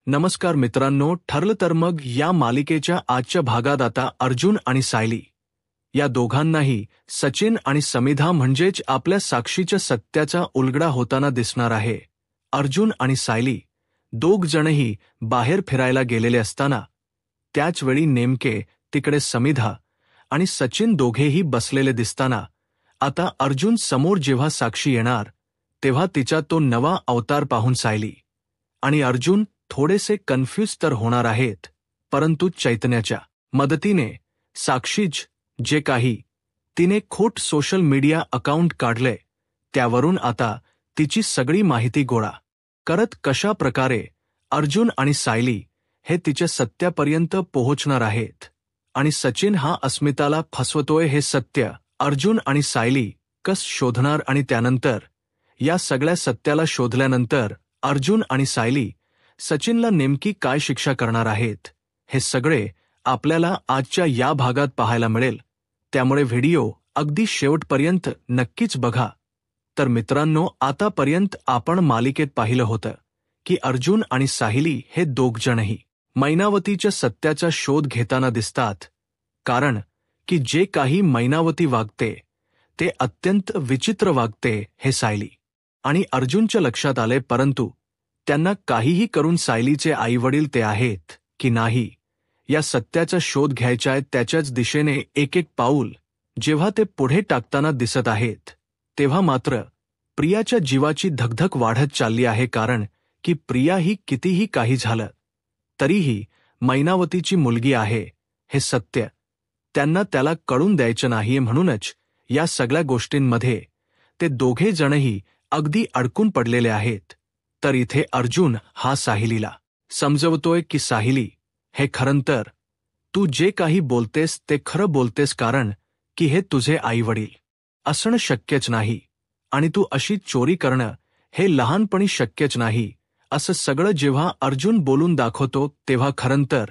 नमस्कार मित्रांनो, ठरलं तर मग या मालिकेच्या आजच्या भागात आता अर्जुन आणि सायली या दोघांनाही सचिन आणि समिधा म्हणजेच आपल्या साक्षीच्या सत्याचा उलगडा होताना दिसणार आहे. अर्जुन आणि सायली दोघ जणही बाहेर फिरायला गेलेले असताना त्याच वेळी नेमके तिकडे समिधा आणि सचिन दोघेही बसलेले दिसताना आता अर्जुन समोर जेव्हा साक्षी येणार तेव्हा तिचा तो नवा अवतार पाहून सायली आणि अर्जुन थोडेसे कन्फ्यूज तर होणार आहेत, परंतु चैतन्याच्या मदतीने साक्षीच जे काही तिने खोट सोशल मीडिया अकाउंट काढले त्यावरून आता तिची सगळी माहिती गोळा करत कशा प्रकारे अर्जुन आणि सायली हे तिच्या सत्यापर्यंत पोहोचणार आहेत आणि सचिन हा अस्मिताला फसवतोय हे सत्य अर्जुन आणि सायली कस शोधणार आणि त्यानंतर या सगळ्या सत्याला शोधल्यानंतर अर्जुन आणि सायली सचिनला नेमकी काय शिक्षा करणार आहेत हे सगळे आपल्याला आजच्या या भागात पाहायला मिळेल. त्यामुळे व्हिडिओ अगदी शेवटपर्यंत नक्कीच बघा. तर मित्रांनो, आतापर्यंत आपण मालिकेत पाहिलं होतं की अर्जुन आणि सायली हे दोघजणही मैनावतीच्या सत्याचा शोध घेताना दिसतात, कारण की जे काही मैनावती वागते ते अत्यंत विचित्र वागते हे सायली आणि अर्जुनच्या लक्षात आले. परंतु त्यांना काहीही करून सायलीचे आईवडील ते आहेत की नाही या सत्याचा शोध घ्यायचा, त्याच्याच दिशेने एक एक पाऊल जेव्हा ते पुढे टाकताना दिसत आहेत तेव्हा मात्र प्रियाच्या जीवाची धगधग वाढत चालली आहे, कारण की प्रिया ही कितीही काही झालं तरीही मैनावतीची मुलगी आहे हे सत्य त्यांना त्याला कळून द्यायचं नाहीये. म्हणूनच या सगळ्या गोष्टींमध्ये ते दोघे जणही अगदी अडकून पडलेले आहेत. तर इथे अर्जुन हा सायलीला समजवतोय की सायली, हे खरं तर तू जे काही बोलतेस ते खरं बोलतेस, कारण की हे तुझे आईवडील असणं शक्यच नाही आणि तू अशी चोरी करणं हे लहानपणी शक्यच नाही. असं सगळं जेव्हा अर्जुन बोलून दाखवतो तेव्हा खरं तर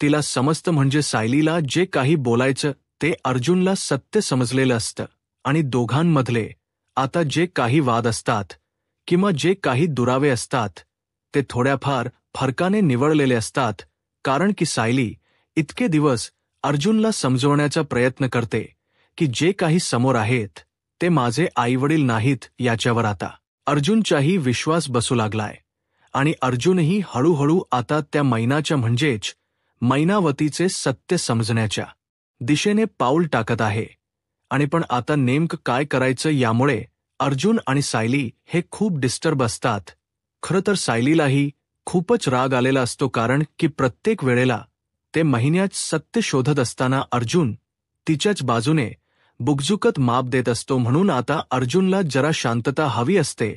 तिला समजतं, म्हणजे सायलीला जे काही बोलायचं ते अर्जुनला सत्य समजलेलं असतं आणि दोघांमधले आता जे काही वाद असतात किंवा जे काही दुरावे असतात ते थोड्याफार फरकाने निवळलेले असतात, कारण की सायली इतके दिवस अर्जुनला समजवण्याचा प्रयत्न करते की जे काही समोर आहेत ते माझे आईवडील नाहीत. याच्यावर आता अर्जुनचाही विश्वास बसू लागलाय आणि अर्जुनही हळूहळू आता त्या मैनाच्या म्हणजेच मैनावतीचे सत्य समजण्याच्या दिशेने पाऊल टाकत आहे. आणि पण आता नेमकं काय करायचं यामुळे अर्जुन आणि सायली हे खूप डिस्टर्ब असतात. खरं तर सायलीलाही खूपच राग आलेला असतो, कारण की प्रत्येक वेळेला ते महिन्यात सत्य शोधत असताना अर्जुन तिच्याच बाजूने बुकझुकत माप देत असतो. म्हणून आता अर्जुनला जरा शांतता हवी असते.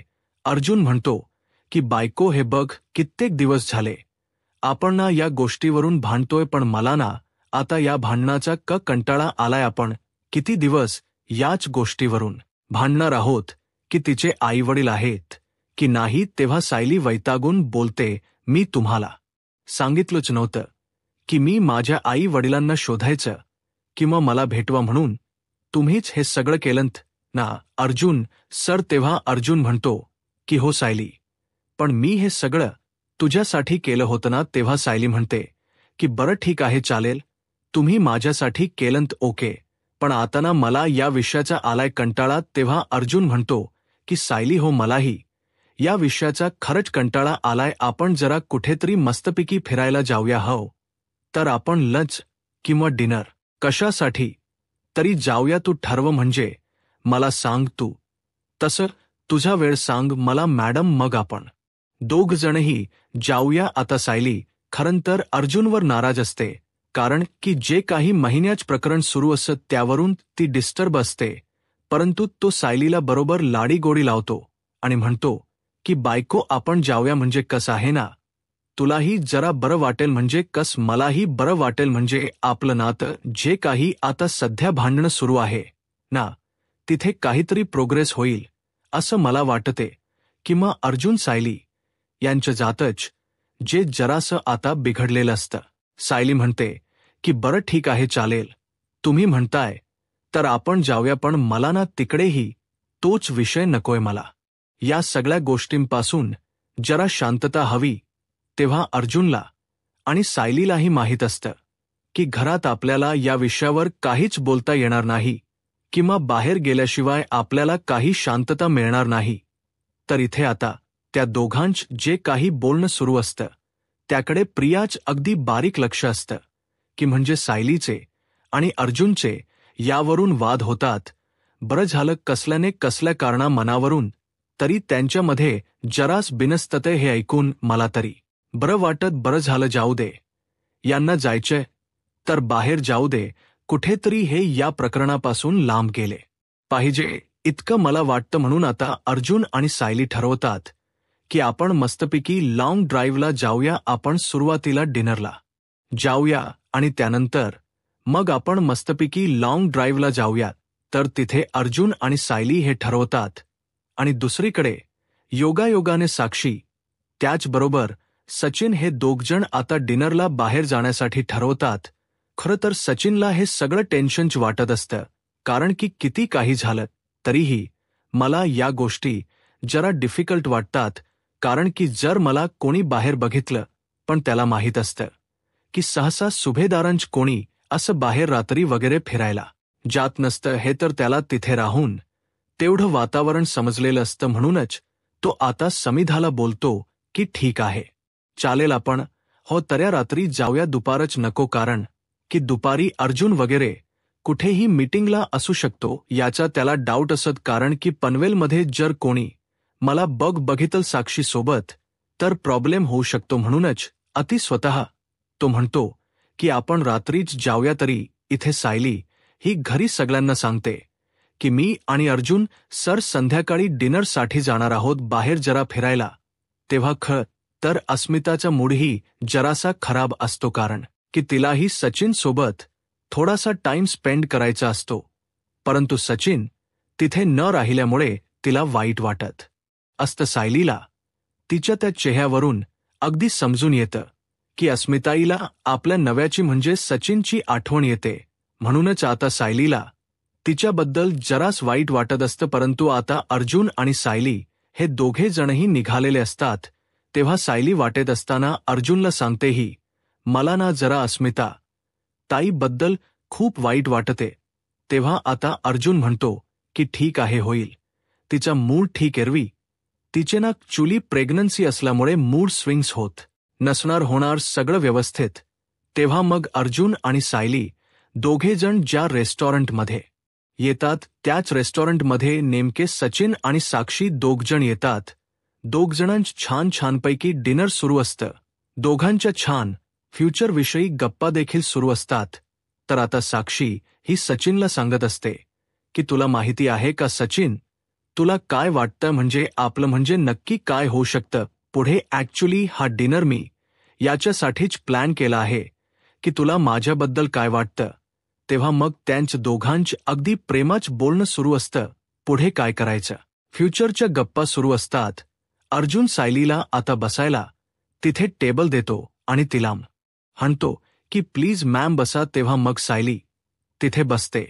अर्जुन म्हणतो की बायको, हे बघ, कित्येक दिवस झाले आपण ना या गोष्टीवरून भांडतोय, पण मला ना आता या भांडणाचा कंटाळा आलाय. आपण किती दिवस याच गोष्टीवरून भांडणार आहोत की तिचे आईवडील आहेत की नाही. तेव्हा सायली वैतागून बोलते, मी तुम्हाला सांगितलंच नव्हतं की मी माझ्या आई वडिलांना शोधायचं किंवा मला भेटवा म्हणून, तुम्हीच हे सगळं केलंत ना. अर्जुन सर, तेव्हा अर्जुन म्हणतो की हो सायली, पण मी हे सगळं तुझ्यासाठी केलं होतं ना. तेव्हा सायली म्हणते की बरं ठीक आहे, चालेल, तुम्ही माझ्यासाठी केलंत, ओके, पण आता ना मला या विषयाचा आलाय कंटाळा. तेव्हा अर्जुन म्हणतो की सायली, हो, मलाही या विषयाचा खरंच कंटाळा आलाय. आपण जरा कुठेतरी मस्तपैकी फिरायला जाऊया. हो, तर आपण लंच किंवा डिनर कशासाठी तरी जाऊया, तू ठरव, म्हणजे मला सांग, तू तसं तुझा वेळ सांग मला मॅडम, मग आपण दोघ जणही जाऊया. आता सायली खरं तर अर्जुनवर नाराज असते, कारण की जे काही महिन्याच प्रकरण सुरू असत त्यावरून ती डिस्टर्ब असते. परंतु तो सायलीला बरोबर लाडीगोडी लावतो आणि म्हणतो की बायको, आपण जाऊया, म्हणजे कसं आहे ना, तुलाही जरा बरं वाटेल, म्हणजे कस मलाही बरं वाटेल, म्हणजे आपलं नातं जे काही आता सध्या भांडणं सुरू आहे ना तिथे काहीतरी प्रोग्रेस होईल असं मला वाटते. किंवा अर्जुन सायली यांचं जातच जे जरासं आता बिघडलेलं असतं. सायली म्हणते की बरं ठीक आहे, चालेल, तुम्ही म्हणताय तर आपण जाऊया, पण मला ना तिकडेही तोच विषय नकोय. मला या सगळ्या गोष्टींपासून जरा शांतता हवी. तेव्हा अर्जुनला आणि सायलीलाही माहीत असतं की घरात आपल्याला या विषयावर काहीच बोलता येणार नाही किंवा बाहेर गेल्याशिवाय आपल्याला काही शांतता मिळणार नाही. तर इथे आता त्या दोघांच जे काही बोलणं सुरू असतं त्याकडे प्रियाच अगदी बारीक लक्ष असतं की म्हणजे सायलीचे आणि अर्जुनचे यावरून वाद होतात. बरं झालं कसल्याने कसल्या कारणा मनावरून तरी त्यांच्यामध्ये जरास बिनसतंय हे ऐकून मला तरी बरं वाटत. बरं झालं, जाऊ दे, यांना जायचंय तर बाहेर जाऊ दे, कुठेतरी हे या प्रकरणापासून लांब गेले पाहिजे इतकं मला वाटतं. म्हणून आता अर्जुन आणि सायली ठरवतात की आपण मस्तपैकी लॉंग ड्राईव्हला जाऊया. आपण सुरुवातीला डिनरला जाऊया आणि त्यानंतर मग आपण मस्तपैकी लॉंग ड्राईव्हला जाऊया. तर तिथे अर्जुन आणि सायली हे ठरवतात आणि दुसरीकडे योगायोगाने साक्षी त्याचबरोबर सचिन हे दोघजण आता डिनरला बाहेर जाण्यासाठी ठरवतात. खरं तर सचिनला हे सगळं टेन्शनच वाटत असतं, कारण की किती काही झालं तरीही मला या गोष्टी जरा डिफिकल्ट वाटतात. कारण की जर मला कोणी बाहेर बघितलं पण त्याला माहीत असतं की सहसा सुभेदारांच कोणी असं बाहेर रात्री वगैरे फिरायला जात नसतं हे तर त्याला तिथे राहून तेवढं वातावरण समजलेलं असतं. म्हणूनच तो आता समिधाला बोलतो की ठीक आहे, चालेल आपण, हो तऱ्या रात्री जाऊया, दुपारच नको, कारण की दुपारी अर्जुन वगैरे कुठेही मीटिंगला असू शकतो याचा त्याला डाऊट असत. कारण की पनवेलमध्ये जर कोणी मला बघितलं साक्षी सोबत तर प्रॉब्लेम होऊ शकतो. म्हणूनच अति स्वतः तो म्हणतो की आपण रात्रीच जाऊया. तरी इथे सायली ही घरी सगळ्यांना सांगते की मी आणि अर्जुन सर संध्याकाळी डिनरसाठी जाणार आहोत बाहेर जरा फिरायला. तेव्हा खरं तर अस्मिताचा मूडही जरासा खराब असतो, कारण की तिलाही सचिन सोबत थोडासा टाइम स्पेंड करायचा असतो. परंतु सचिन तिथे न राहिल्यामुळे तिला वाईट वाटत असतं. सायलीला तिच्या त्या चेहऱ्यावरून अगदी समजून येतं की अस्मिताईला आपल्या नव्याची म्हणजे सचिनची आठवण येते. म्हणूनच आता सायलीला तिच्याबद्दल जरास वाईट वाटत असतं. परंतु आता अर्जुन आणि सायली हे दोघे जणही निघालेले असतात. तेव्हा सायली वाटेत असताना अर्जुनला सांगतेही, मला ना जरा अस्मिता ताईबद्दल खूप वाईट वाटते. तेव्हा आता अर्जुन म्हणतो की ठीक आहे, होईल, तिचा मूड ठीक एरवी तिचे ना चुली प्रेग्नन्सी असल्यामुळे मूड स्विंग्स होत नसणार, होणार सगळं व्यवस्थित. तेव्हा मग अर्जुन आणि सायली दोघेजण ज्या रेस्टॉरंटमध्ये येतात त्याच रेस्टॉरंटमध्ये नेमके सचिन आणि साक्षी दोघजण येतात. दोघजणांच छानपैकी डिनर सुरू असतं. दोघांच्या छान फ्युचरविषयी गप्पा देखील सुरू असतात. तर आता साक्षी ही सचिनला सांगत असते की तुला माहिती आहे का सचिन, तुला काय वाटतं म्हणजे आपलं म्हणजे नक्की काय होऊ शकतं पुढे. ॲक्च्युली हा डिनर मी याच्यासाठीच प्लॅन केला आहे की तुला माझ्याबद्दल काय वाटतं. तेव्हा मग त्यांच दोघांच अगदी प्रेमाच बोलणं सुरू असतं. पुढे काय करायचं फ्युचरच्या गप्पा सुरू असतात. अर्जुन सायलीला आता बसायला तिथे टेबल देतो आणि तिला म्हणतो की प्लीज मॅम बसा. तेव्हा मग सायली तिथे बसते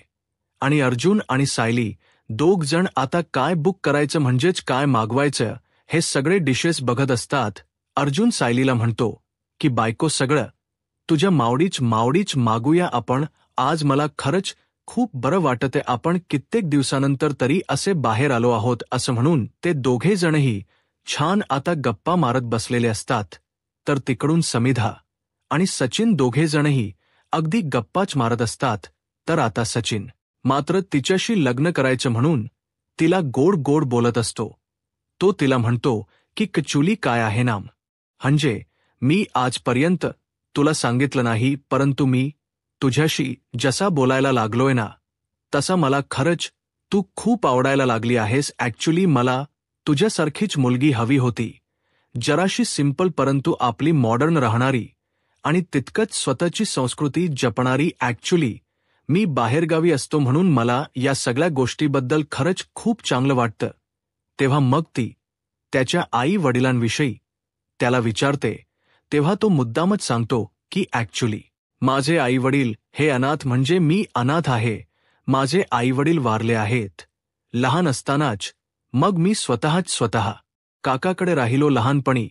आणि अर्जुन आणि सायली दोघ जण आता काय बुक करायचं म्हणजेच काय मागवायचं हे सगळे डिशेस बघत असतात. अर्जुन सायलीला म्हणतो की बायको, सगळं तुझ्या मावडीच मागूया आपण आज. मला खरंच खूप बरं वाटतंय, आपण कित्येक दिवसानंतर तरी असे बाहेर आलो आहोत. असं म्हणून ते दोघे जणही छान आता गप्पा मारत बसलेले असतात. तर तिकडून समिधा आणि सचिन दोघे जणही अगदी गप्पाच मारत असतात. तर आता सचिन मात्र तिच्याशी लग्न करायचं म्हणून तिला गोड बोलत असतो. तो तिला म्हणतो की कचुली काय आहे नाम, म्हणजे मी आजपर्यंत तुला सांगितलं नाही, परंतु मी तुझ्याशी जसा बोलायला लागलोय ना तसा मला खरंच तू खूप आवडायला लागली आहेस. ॲक्च्युली मला तुझ्यासारखीच मुलगी हवी होती, जराशी सिंपल परंतु आपली मॉडर्न राहणारी आणि तितकंच स्वतःची संस्कृती जपणारी. ॲक्च्युली मी बाहेरगावी असतो म्हणून मला या सगळ्या गोष्टीबद्दल खरंच खूप चांगलं वाटतं. तेव्हा मग ती त्याच्या आई वडिलांविषयी त्याला विचारते. तेव्हा तो मुद्दामच सांगतो की ॲक्च्युली माझे आईवडील हे अनाथ, म्हणजे मी अनाथ आहे. माझे आईवडील वारले आहेत लहान असतानाच. मग मी स्वतः काकाकडे राहिलो लहानपणी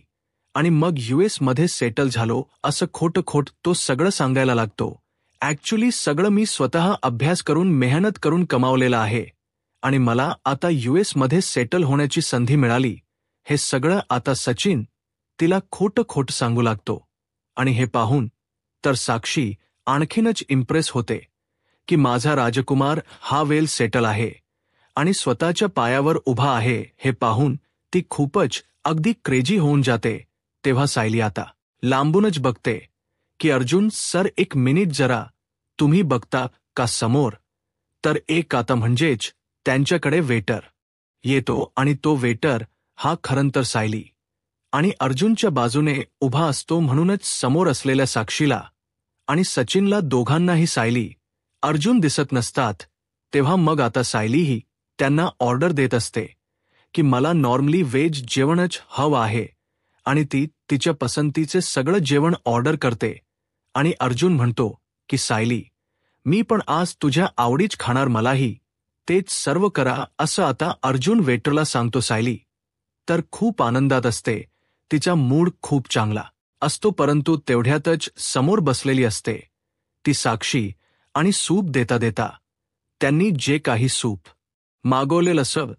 आणि मग मध्ये सेटल झालो असं खोटं तो सगळं सांगायला लागतो. ॲक्च्युली सगळं मी स्वतः अभ्यास करून मेहनत करून कमावलेलं आहे आणि मला आता मध्ये सेटल होण्याची संधी मिळाली. हे सगळं आता सचिन तिला खोटं सांगू लागतो. आणि हे पाहून तर साक्षी आणखीनच इम्प्रेस होते की माझा राजकुमार हा वेल सेटल आहे आणि स्वतःच्या पायावर उभा आहे. हे पाहून ती खूपच अगदी क्रेजी होऊन जाते. तेव्हा सायली आता लांबूनच बघते की अर्जुन सर एक मिनिट जरा तुम्ही बघता का समोर. तर एक आता म्हणजेच त्यांच्याकडे वेटर येतो आणि तो वेटर हा खरंतर सायली आणि अर्जुनच्या बाजूने उभा असतो. म्हणूनच समोर असलेल्या साक्षीला आणि सचिनला दोघांनाही सायली अर्जुन दिसत नसतात. तेव्हा मग आता सायलीही त्यांना ऑर्डर देत असते की मला नॉर्मली व्हेज जेवणच हवं आहे आणि ती तिच्या पसंतीचे सगळं जेवण ऑर्डर करते. आणि अर्जुन म्हणतो की सायली मी पण आज तुझ्या आवडीच खाणार, मलाही तेच सर्व करा असं आता अर्जुन वेटरला सांगतो. सायली तर खूप आनंदात असते, तिचा मूड खूप चांगला असतो. परंतु तेवढ्यातच समोर बसलेली असते ती साक्षी आणि सूप देता त्यांनी जे काही सूप मागवलेलं असं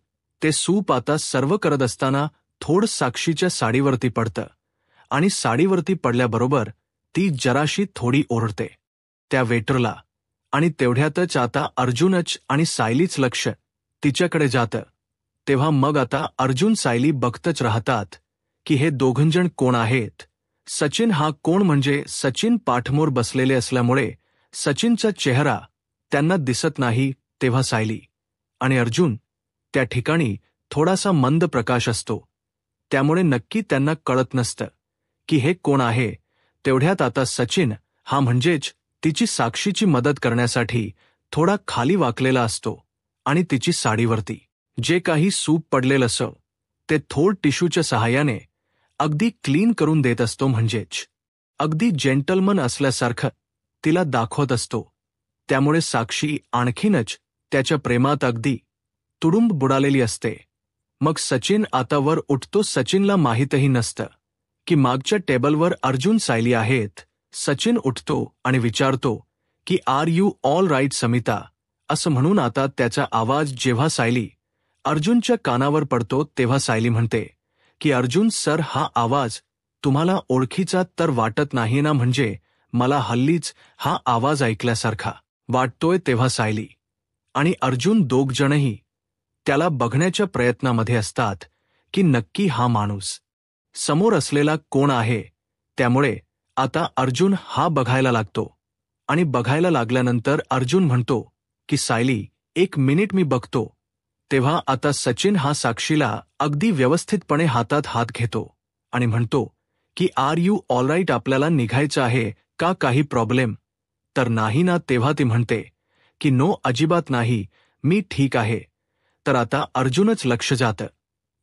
ते सूप आता सर्व करत असताना थोडं साक्षीच्या साडीवरती पडतं आणि साडीवरती पडल्याबरोबर ती जराशी थोडी ओरडते त्या वेटरला. आणि तेवढ्यातच आता अर्जुनच आणि सायलीच लक्ष तिच्याकडे जातं. तेव्हा मग आता अर्जुन सायली बघतच राहतात की हे दोघंजण कोण आहेत. सचिन हा कोण, म्हणजे सचिन पाठमोर बसलेले असल्यामुळे सचिनचा चेहरा त्यांना दिसत नाही. तेव्हा सायली आणि अर्जुन त्या ठिकाणी थोडासा मंद प्रकाश असतो, त्यामुळे नक्की त्यांना कळत नसतं की हे कोण आहे. तेवढ्यात आता सचिन हा म्हणजेच तिची साक्षीची मदत करण्यासाठी थोडा खाली वाकलेला असतो आणि तिची साडीवरती जे काही सूप पडलेलं असं ते थोड टिश्यूच्या सहाय्याने अगदी क्लीन करून देत असतो. म्हणजेच अगदी जेंटलमन असल्यासारखं तिला दाखवत असतो. त्यामुळे साक्षी आणखीनच त्याच्या प्रेमात अगदी तुडुंब बुडालेली असते. मग सचिन आता वर उठतो. सचिनला माहीतही नसतं की मागच्या टेबलवर अर्जुन सायली आहेत. सचिन उठतो आणि विचारतो की are you all right Samita, असं म्हणून आता त्याचा आवाज जेव्हा सायली अर्जुनच्या कानावर पडतो तेव्हा सायली म्हणते की अर्जुन सर हा आवाज तुम्हाला ओळखीचा तर वाटत नाही ना, म्हणजे मला हल्लीच हा आवाज ऐकल्यासारखा वाटतोय. तेव्हा सायली आणि अर्जुन दोघजणही त्याला बघण्याच्या प्रयत्नामध्ये असतात की नक्की हा माणूस समोर असलेला कोण आहे. त्यामुळे आता अर्जुन हा बघायला लागतो आणि बघायला लागल्यानंतर अर्जुन म्हणतो की सायली एक मिनिट मी बघतो. तेव्हा आता सचिन हा साक्षीला अगदी व्यवस्थितपणे हातात हात घेतो आणि म्हणतो की आर यू ऑलराईट, आपल्याला निघायचं आहे का, काही प्रॉब्लेम तर नाही ना. तेव्हा ती म्हणते की नो, अजिबात नाही, मी ठीक आहे. तर आता अर्जुनच लक्ष जातं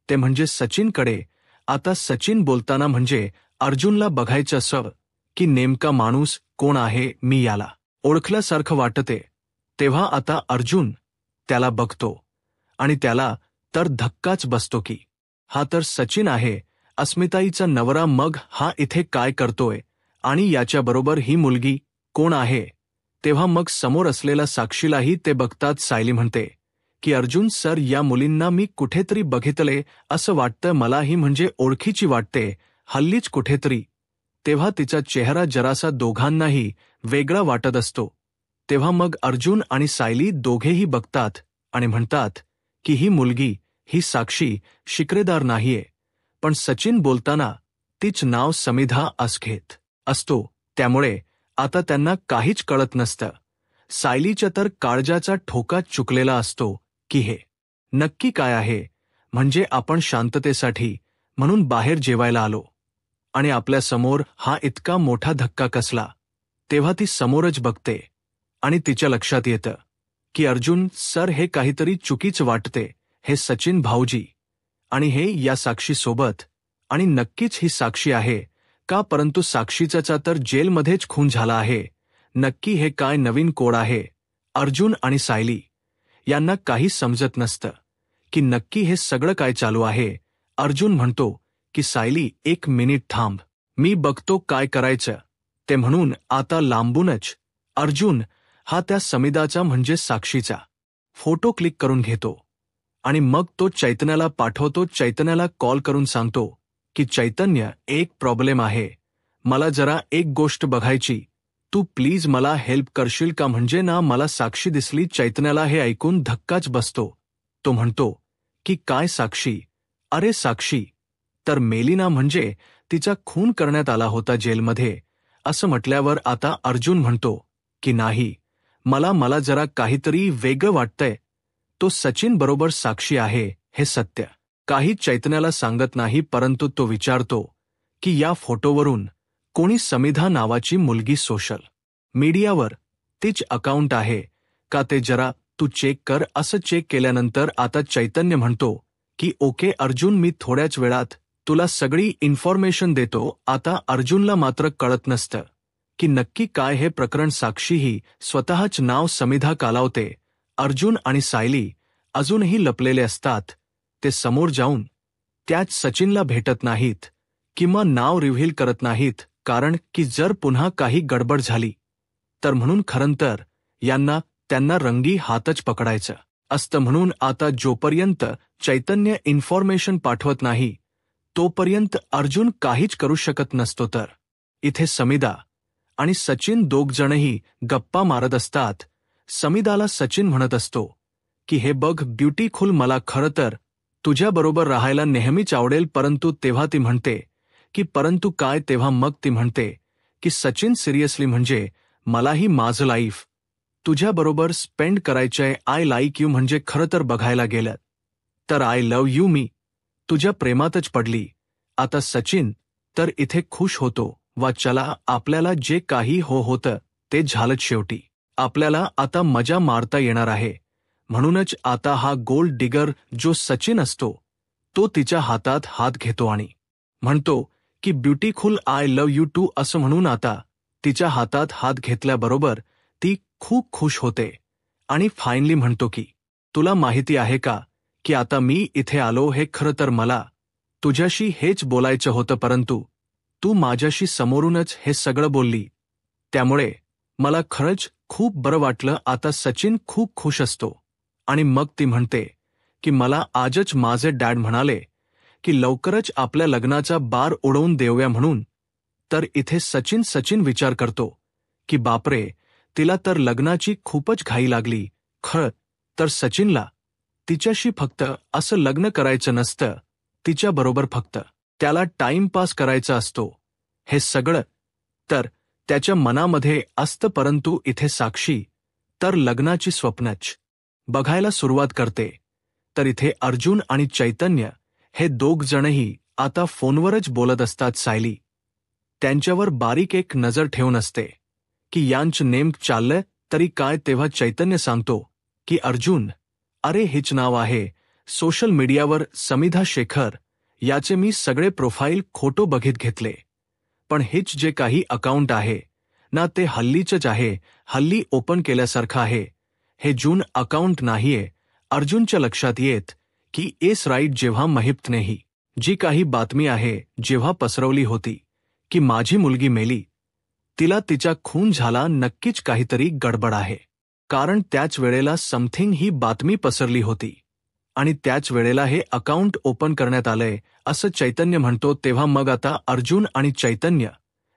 ते म्हणजे सचिनकडे. आता सचिन बोलताना म्हणजे अर्जुनला बघायचं असं की नेमका माणूस कोण आहे, मी याला ओळखल्यासारखं वाटते. तेव्हा आता अर्जुन त्याला बघतो आणि त्याला तर धक्काच बसतो की हा तर सचिन आहे, अस्मिताईचा नवरा. मग हा इथे काय करतोय आणि याच्याबरोबर ही मुलगी कोण आहे. तेव्हा मग समोर असलेल्या साक्षीलाही ते बघतात. सायली म्हणते की अर्जुन सर, या मुलींना मी कुठेतरी बघितले असं वाटतं, मलाही म्हणजे ओळखीची वाटते हल्लीच कुठेतरी. तेव्हा तिचा चेहरा जरासा दोघांनाही वेगळा वाटत असतो. तेव्हा मग अर्जुन आणि सायली दोघेही बघतात आणि म्हणतात की ही मुलगी, ही साक्षी शिकरेदार नाहीये, पण सचिन बोलताना तीच नाव समिधा असं घेत असतो. त्यामुळे आता त्यांना काहीच कळत नसतं. सायलीच्या तर काळजाचा ठोका चुकलेला असतो की हे नक्की काय आहे. म्हणजे आपण शांततेसाठी म्हणून बाहेर जेवायला आलो आणि आपल्या समोर हा इतका मोठा धक्का कसला. तेव्हा ती समोरच बघते आणि तिच्या लक्षात येतं की अर्जुन सर, हे काहीतरी चुकीचं वाटते. हे सचिन भाऊजी आणि हे या साक्षीसोबत, आणि नक्कीच ही साक्षी आहे का, परंतु साक्षीचा तर जेलमध्येच खून झाला आहे. नक्की हे काय नवीन कोड आहे. अर्जुन आणि सायली यांना काही समजत नसतं की नक्की हे सगळं काय चालू आहे. अर्जुन म्हणतो की सायली, 1 मिनिट थांब, मी बघतो काय करायचं ते. म्हणून आता लांबूनच अर्जुन हा त्या समिधाचा म्हणजे साक्षीचा फोटो क्लिक करून घेतो आणि मग तो चैतन्याला पाठवतो. चैतन्याला कॉल करून सांगतो की चैतन्य, एक प्रॉब्लेम आहे, मला जरा एक गोष्ट बघायची, तू प्लीज मला हेल्प करशील का? म्हणजे ना मला साक्षी दिसली. चैतन्याला हे ऐकून धक्काच बसतो. तो म्हणतो की काय साक्षी? अरे साक्षी तर मेली ना, म्हणजे तिचा खून करण्यात आला होता जेलमध्ये. असं म्हटल्यावर आता अर्जुन म्हणतो की नाही, मला जरा काहीतरी वेगळं वाटतंय. तो सचिन बरोबर साक्षी आहे हे सत्य काही चैतन्याला सांगत नाही, परंतु तो विचारतो की या फोटोवरून कोणी समिधा नावाची मुलगी सोशल मीडियावर तिच अकाउंट आहे का ते जरा तू चेक कर. असं चेक केल्यानंतर आता चैतन्य म्हणतो की ओके अर्जुन, मी थोड्याच वेळात तुला सगळी इन्फॉर्मेशन देतो. आता अर्जुनला मात्र कळत नसतं की नक्की काय हे प्रकरण. साक्षीही स्वतःच नाव समिधा कालावते. अर्जुन आणि सायली अजूनही लपलेले असतात. ते समोर जाऊन त्याच सचिनला भेटत नाहीत किंवा नाव रिव्हील करत नाहीत, कारण की जर पुन्हा काही गडबड झाली तर म्हणून खरंतर त्यांना रंगी हातच पकडायचं असतं. म्हणून आता जोपर्यंत चैतन्य इन्फॉर्मेशन पाठवत नाही तोपर्यंत अर्जुन काहीच करू शकत नसतो. तर इथे समिधा आणि सचिन दोघजणही गप्पा मारत असतात. समिधाला सचिन म्हणत असतो की हे बघ ब्युटीफुल, मला खरं तर तुझ्याबरोबर राहायला नेहमीच आवडेल. परंतु तेव्हा ती म्हणते की परंतु काय? तेव्हा मग ती म्हणते की सचिन सिरियसली, म्हणजे मलाही माझं लाईफ तुझ्याबरोबर स्पेंड करायचंय. आय लाईक यू, म्हणजे खरं तर बघायला गेलं तर आय लव्ह यू, मी तुझ्या प्रेमातच पडली. आता सचिन तर इथे खुश होतो. वा चला, आपल्याला जे काही होतं ते झालंच. शेवटी आपल्याला आता मजा मारता येणार आहे. म्हणूनच आता हा गोल्ड डिगर जो सचिन असतो तो तिच्या हातात हात घेतो आणि म्हणतो की beautiful, I love you too. असं म्हणून आता तिच्या हातात हात घेतल्याबरोबर ती खूप खुश होते आणि फायनली म्हणतो की तुला माहिती आहे का की आता मी इथे आलो हे खरं तर मला तुझ्याशी हेच बोलायचं होतं, परंतु तू माझ्याशी समोरूनच हे सगळं बोलली, त्यामुळे मला खरंच खूप बरं वाटलं. आता सचिन खूप खुश असतो आणि मग ती म्हणते की मला आजच माझे डॅड म्हणाले की लवकरच आपल्या लग्नाचा बार उडवून देऊया म्हणून. तर इथे सचिन विचार करतो की बापरे, तिला तर लग्नाची खूपच घाई लागली. खरं तर सचिनला तिच्याशी फक्त असं लग्न करायचं नसतं, तिच्याबरोबर फक्त त्याला टाइमपास करायचा असतो. हे सगळं तर त्याच्या मनामध्ये असतं. परंतु इथे साक्षी तर लग्नाची स्वप्नच बघायला सुरुवात करते. तर इथे अर्जुन आणि चैतन्य हे दोघजणही आता फोनवरच बोलत असतात. सायली त्यांच्यावर बारीक एक नजर ठेवून असते की यांचं नेमकं चाललंय तरी काय. तेव्हा चैतन्य सांगतो की अर्जुन, अरे हेच नाव आहे सोशल मीडियावर समिधा शेखर, याचे मी सगळे प्रोफाईल खोटो बघित घेतले, पण हेच जे काही अकाउंट आहे ना ते हल्लीचंच आहे, हल्ली ओपन केल्यासारखं आहे. हे जून अकाउंट नाहीये. अर्जुनच्या लक्षात येत की एस राईट, जेव्हा महिप्तनेही जी काही बातमी आहे जेव्हा पसरवली होती की माझी मुलगी मेली, तिला तिचा खून झाला, नक्कीच काहीतरी गडबड आहे. कारण त्याच वेळेला समथिंग ही बातमी पसरली होती आणि त्याच वेळेला हे अकाउंट ओपन करण्यात आलंय असं चैतन्य म्हणतो. तेव्हा मग आता अर्जुन आणि चैतन्य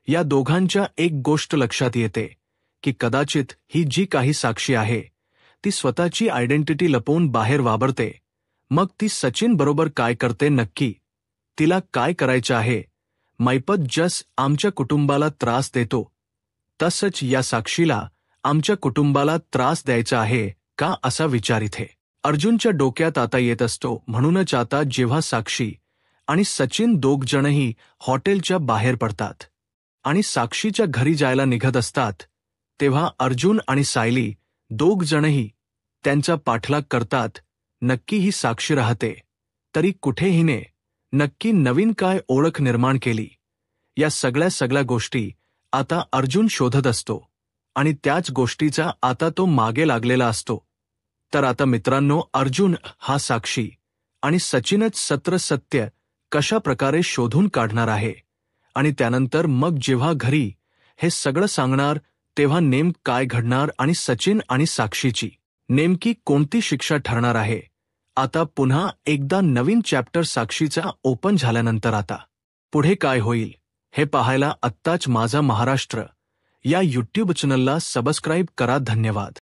या दोघांच्या एक गोष्ट लक्षात येते की कदाचित ही जी काही साक्षी आहे ती स्वतःची आयडेंटिटी लपवून बाहेर वावरते. मग ती सचिन बरोबर काय करते नक्की, तिला काय करायचं आहे? मैपत जस आमच्या कुटुंबाला त्रास देतो तसंच या साक्षीला आमच्या कुटुंबाला त्रास द्यायचा आहे का, असा विचार इथे अर्जुनच्या डोक्यात आता येत असतो. म्हणूनच आता जेव्हा साक्षी आणि सचिन दोघजणही हॉटेलच्या बाहेर पडतात आणि साक्षीच्या घरी जायला निघत असतात, तेव्हा अर्जुन आणि सायली दोघजणही त्यांचा पाठलाग करतात. नक्की ही साक्षी राहते तरी कुठे हिने नक्की नवीन काय ओळख निर्माण केली, या सगळ्या गोष्टी आता अर्जुन शोधत असतो आणि त्याच गोष्टीचा आता तो मागे लागलेला असतो. तर आता मित्रांनो, अर्जुन हा साक्षी आणि सचिनच सत्य कशा प्रकारे शोधून काढणार आहे आणि त्यानंतर मग जेव्हा घरी हे सगळं सांगणार तेव्हा काय घडणार आणि सचिन आणि साक्षीची नेमकी कोणती शिक्षा ठरणार आहे. आता पुन्हा एकदा नवीन चॅप्टर साक्षीचा ओपन झाल्यानंतर आता पुढे काय होईल हे पाहायला आत्ताच माझा महाराष्ट्र या यूट्यूब चॅनलला सबस्क्राईब करा. धन्यवाद.